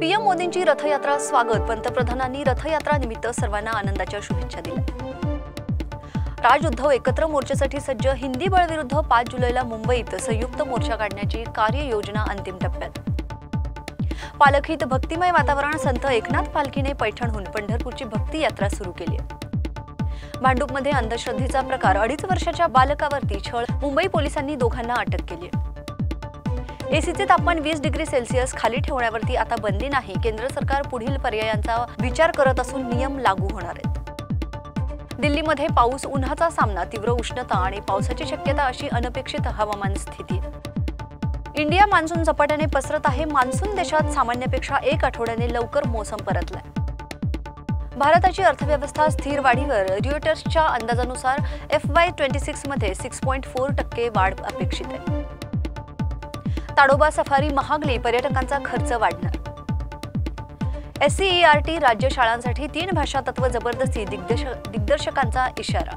PM मोदींची रथयात्रा स्वागत। पंतप्रधानांनी रथयात्रा निमित्त सर्वांना आनंदाच्या शुभेच्छा दिल्या। राज उद्धव एकत्र मोर्चासाठी सज्ज। हिंदी बळ विरुद्ध 5 जुलैला मुंबईत संयुक्त मोर्चा काढण्याची कार्ययोजना अंतिम टप्प्यात। पालखीत भक्तिमय वातावरण। संत एकनाथ पालखीने पैठणहून पंढरपूरची भक्ती यात्रा सुरू केली आहे। भांडूपमध्ये अंधश्रद्धेचा प्रकार। 2.5 वर्षाच्या बालकावरती छळ। मुंबई पोलिसांनी दोघांना अटक केली आहे। एसीचे तापमान 20 डिग्री सेल्सिअस खाली ठेवण्यावरती आता बंदी नाही। केंद्र सरकार पुढील पर्यायांचा विचार करत असून नियम लागू होणार आहेत। दिल्लीमध्ये पाऊस, उन्हाचा सामना, तीव्र उष्णता आणि पावसाची शक्यता अशी अनपेक्षित हवामान स्थिती। इंडिया मान्सून झपाट्याने पसरत आहे। मान्सून देशात सामान्यपेक्षा 1 आठवड्याने लवकर मोसम परतलाय। भारताची अर्थव्यवस्था स्थिर वाढीवर। रिओटर्सच्या अंदाजानुसार FY26 मध्ये 6.4% वाढ अपेक्षित आहे। ताडोबा सफारी महागली, पर्यटकांचा खर्च वाढणार। SCERT राज्य शाळांसाठी 3 भाषा तत्व जबरदस्ती, दिग्दर्शकांचा इशारा।